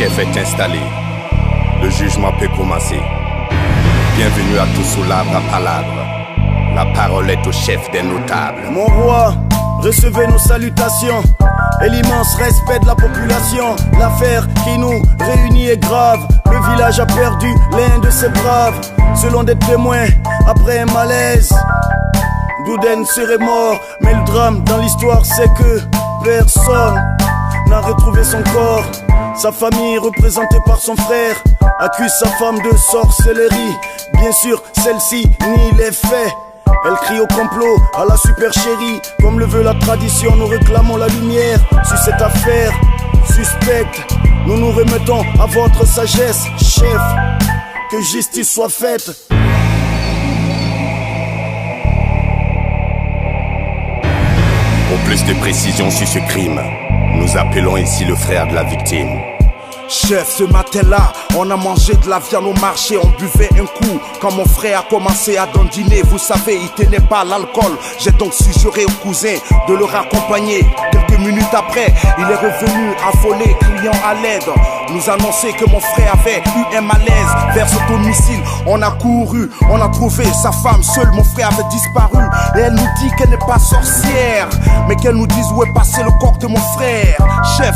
chef est installé. Le jugement peut commencer. Bienvenue à tous sous l'arbre à palabre. La parole est au chef des notables. Mon roi, recevez nos salutations et l'immense respect de la population. L'affaire qui nous réunit est grave. Le village a perdu l'un de ses braves. Selon des témoins, après un malaise, Douden serait mort. Mais le drame dans l'histoire, c'est que personne n'a retrouvé son corps. Sa famille, représentée par son frère, accuse sa femme de sorcellerie. Bien sûr, celle-ci nie les faits. Elle crie au complot, à la super chérie. Comme le veut la tradition, nous réclamons la lumière sur cette affaire suspecte. Nous nous remettons à votre sagesse, chef. Que justice soit faite. Pour plus de précisions sur ce crime, nous appelons ici le frère de la victime. Chef, ce matin-là, on a mangé de la viande au marché, on buvait un coup. Quand mon frère a commencé à dandiner, vous savez, il tenait pas l'alcool. J'ai donc suggéré au cousin de le raccompagner. Quelques minutes après, il est revenu affolé, criant à l'aide. Nous annoncer que mon frère avait eu un malaise vers ce domicile. On a couru, on a trouvé sa femme seule, mon frère avait disparu. Et elle nous dit qu'elle n'est pas sorcière, mais qu'elle nous dise où est passé le corps de mon frère. Chef,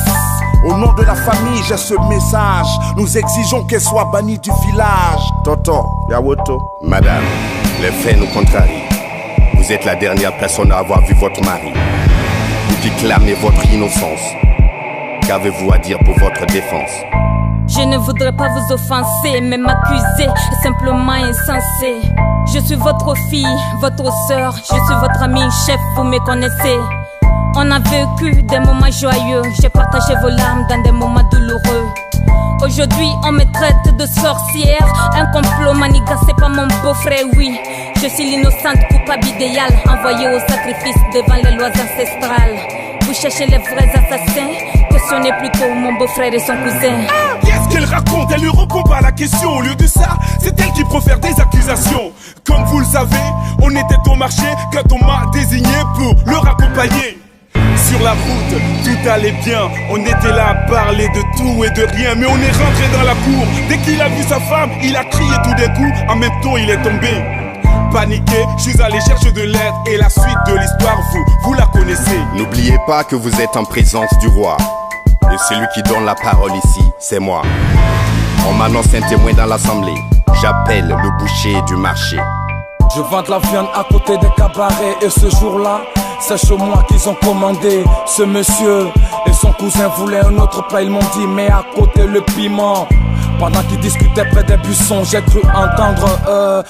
au nom de la famille, j'ai ce message. Nous exigeons qu'elle soit bannie du village. Toto, Yawoto. Madame, les faits nous contrarient. Vous êtes la dernière personne à avoir vu votre mari. Vous qui clamez votre innocence. Qu'avez-vous à dire pour votre défense? Je ne voudrais pas vous offenser, mais m'accuser est simplement insensé. Je suis votre fille, votre sœur, je suis votre ami, chef, vous me connaissez. On a vécu des moments joyeux, j'ai partagé vos larmes dans des moments douloureux. Aujourd'hui on me traite de sorcière, un complot manigancé par mon beau-frère, oui. Je suis l'innocente coupable idéale, envoyée au sacrifice devant les lois ancestrales. Vous cherchez les vrais assassins, questionnez plutôt mon beau-frère et son cousin. Qu'est-ce qu'elle raconte? Elle ne répond pas à la question. Au lieu de ça, c'est elle qui profère des accusations. Comme vous le savez, on était au marché quand on m'a désigné pour le raccompagner. Sur la route, tout allait bien. On était là à parler de tout et de rien. Mais on est rentré dans la cour. Dès qu'il a vu sa femme, il a crié tout d'un coup. En même temps, il est tombé. Paniqué, je suis allé chercher de l'aide. Et la suite de l'histoire, vous la connaissez. N'oubliez pas que vous êtes en présence du roi. Et celui qui donne la parole ici, c'est moi. On m'annonce un témoin dans l'assemblée. J'appelle le boucher du marché. Je vends de la viande à côté des cabarets. Et ce jour-là, c'est chez moi qu'ils ont commandé. Ce monsieur et son cousin voulaient un autre plat. Ils m'ont dit mais à côté le piment. Pendant qu'ils discutaient près des buissons, j'ai cru entendre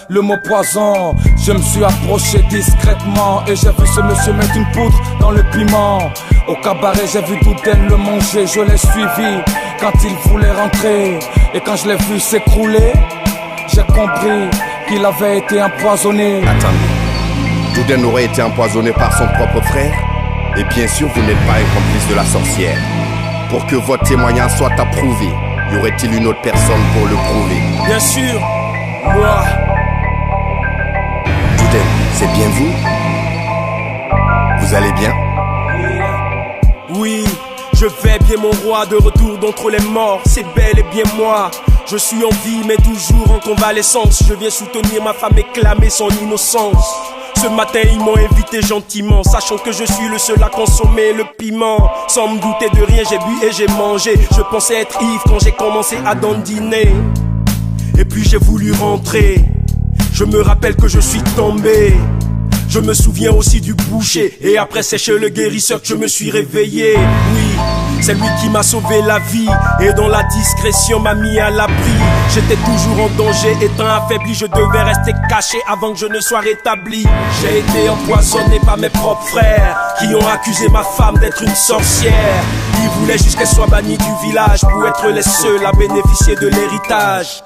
le mot poison. Je me suis approché discrètement et j'ai vu ce monsieur mettre une poudre dans le piment. Au cabaret j'ai vu Douden le manger. Je l'ai suivi quand il voulait rentrer. Et quand je l'ai vu s'écrouler, j'ai compris qu'il avait été empoisonné. Attendez, Douden aurait été empoisonné par son propre frère? Et bien sûr vous n'êtes pas un complice de la sorcière. Pour que votre témoignage soit approuvé, y aurait-il une autre personne pour le prouver? Bien sûr, moi. Douden, c'est bien vous? Vous allez bien? Oui, je vais bien mon roi, de retour d'entre les morts, c'est bel et bien moi. Je suis en vie mais toujours en convalescence. Je viens soutenir ma femme et clamer son innocence. Ce matin ils m'ont invité gentiment, sachant que je suis le seul à consommer le piment. Sans me douter de rien, j'ai bu et j'ai mangé. Je pensais être ivre quand j'ai commencé à dandiner. Et puis j'ai voulu rentrer. Je me rappelle que je suis tombé. Je me souviens aussi du boucher. Et après c'est chez le guérisseur que je me suis réveillé. Oui, c'est lui qui m'a sauvé la vie. Et dans la discrétion m'a mis à l'abri. J'étais toujours en danger, étant affaibli. Je devais rester caché avant que je ne sois rétabli. J'ai été empoisonné par mes propres frères, qui ont accusé ma femme d'être une sorcière. Ils voulaient juste qu'elle soit bannie du village pour être les seuls à bénéficier de l'héritage.